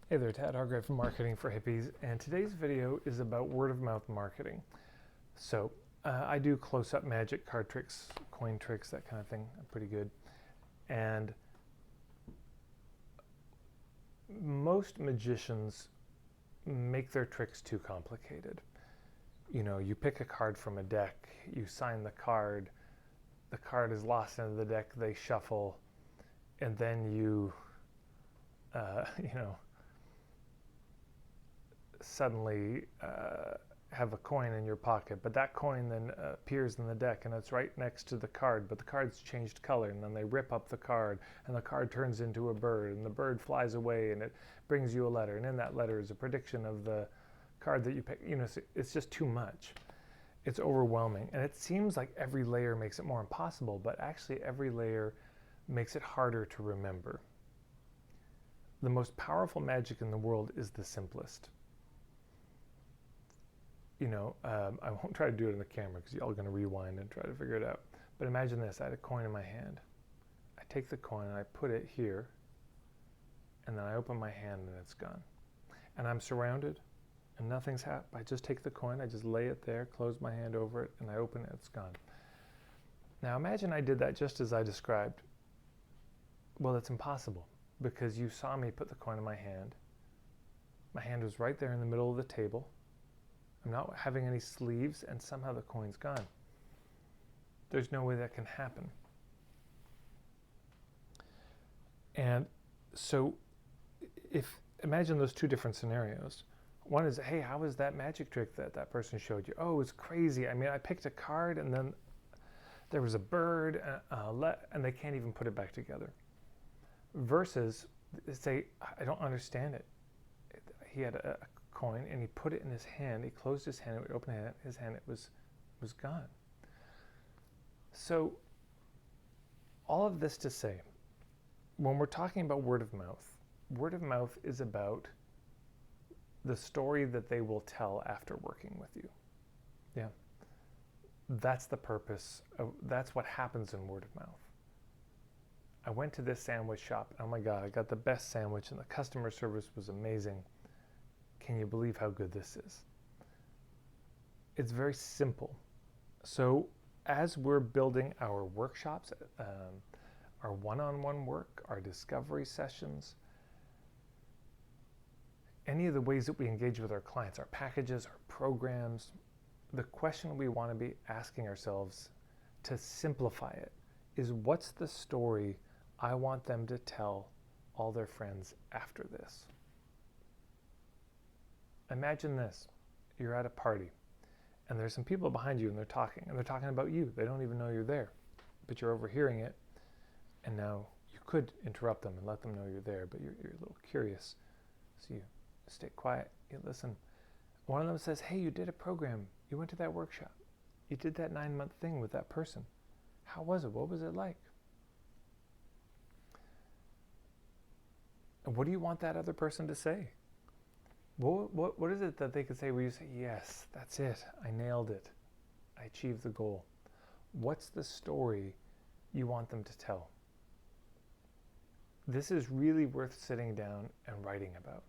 Hey there, Tad Hargrave from Marketing for Hippies, and today's video is about word of mouth marketing. So I do close-up magic, card tricks, coin tricks, that kind of thing. I'm pretty good. And most magicians make their tricks too complicated. You know, you pick a card from a deck, you sign the card is lost into the deck, they shuffle, and then you suddenly have a coin in your pocket, but that coin then appears in the deck and it's right next to the card, but the card's changed color, and then they rip up the card and the card turns into a bird, and the bird flies away and it brings you a letter, and in that letter is a prediction of the card that you pick. You know, it's just too much. It's overwhelming, and it seems like every layer makes it more impossible, but actually every layer makes it harder to remember. The most powerful magic in the world is the simplest. You know, I won't try to do it in the camera because you're all going to rewind and try to figure it out. But imagine this: I had a coin in my hand. I take the coin and I put it here, and then I open my hand and it's gone. And I'm surrounded, and nothing's happened. I just take the coin, I just lay it there, close my hand over it, and I open it, it's gone. Now imagine I did that just as I described. Well, it's impossible, because you saw me put the coin in my hand. My hand was right there in the middle of the table. I'm not having any sleeves, and somehow the coin's gone. There's no way that can happen. And so imagine those two different scenarios. One is, hey, how was that magic trick that person showed you? Oh, it was crazy. I mean, I picked a card and then there was a bird, and they can't even put it back together. Versus, say, I don't understand it. He had a coin and he put it in his hand. He closed his hand, he opened his hand, it was gone. So all of this to say, when we're talking about word of mouth is about the story that they will tell after working with you. Yeah. That's the purpose that's what happens in word of mouth. I went to this sandwich shop. Oh my God, I got the best sandwich and the customer service was amazing. Can you believe how good this is? It's very simple. So as we're building our workshops, our one-on-one work, our discovery sessions, any of the ways that we engage with our clients, our packages, our programs, the question we want to be asking ourselves to simplify it is, what's the story I want them to tell all their friends after this? Imagine this: you're at a party and there's some people behind you and they're talking about you. They don't even know you're there, but you're overhearing it, and now you could interrupt them and let them know you're there, but you're a little curious, so you stay quiet, you listen. One of them says, hey, you did a program, you went to that workshop, you did that 9-month thing with that person. How was it? What was it like? And what do you want that other person to say? What is it that they could say where you say, yes, that's it, I nailed it, I achieved the goal? What's the story you want them to tell? This is really worth sitting down and writing about.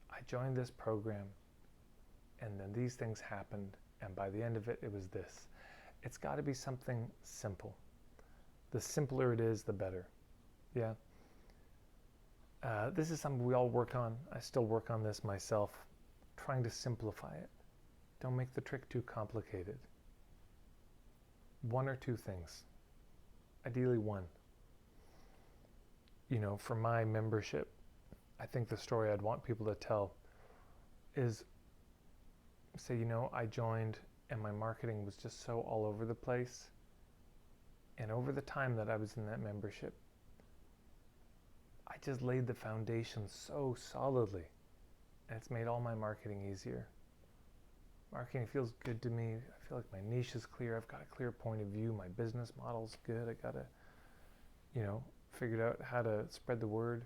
I joined this program, and then these things happened, and by the end of it, it was this. It's got to be something simple. The simpler it is, the better. Yeah. This is something we all work on. I still work on this myself, trying to simplify it. Don't make the trick too complicated. One or two things. Ideally one. You know, for my membership, I think the story I'd want people to tell is, say, you know, I joined and my marketing was just so all over the place. And over the time that I was in that membership, I just laid the foundation so solidly, and it's made all my marketing easier. Marketing feels good to me. I feel like my niche is clear. I've got a clear point of view. My business model's good. I got to, figured out how to spread the word.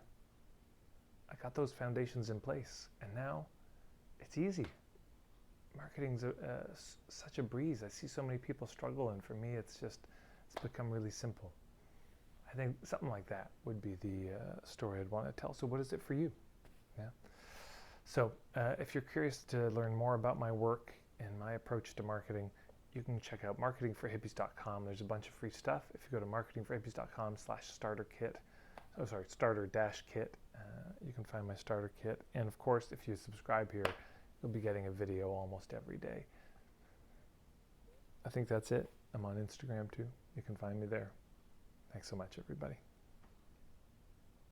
I got those foundations in place, and now it's easy. Marketing's such a breeze. I see so many people struggle, and for me, it's become really simple. I think something like that would be the story I'd want to tell. So what is it for you? Yeah. So if you're curious to learn more about my work and my approach to marketing, you can check out marketingforhippies.com. There's a bunch of free stuff. If you go to marketingforhippies.com/starter-kit, starter-kit, you can find my starter kit. And of course, if you subscribe here, you'll be getting a video almost every day. I think that's it. I'm on Instagram too. You can find me there. Thanks so much, everybody.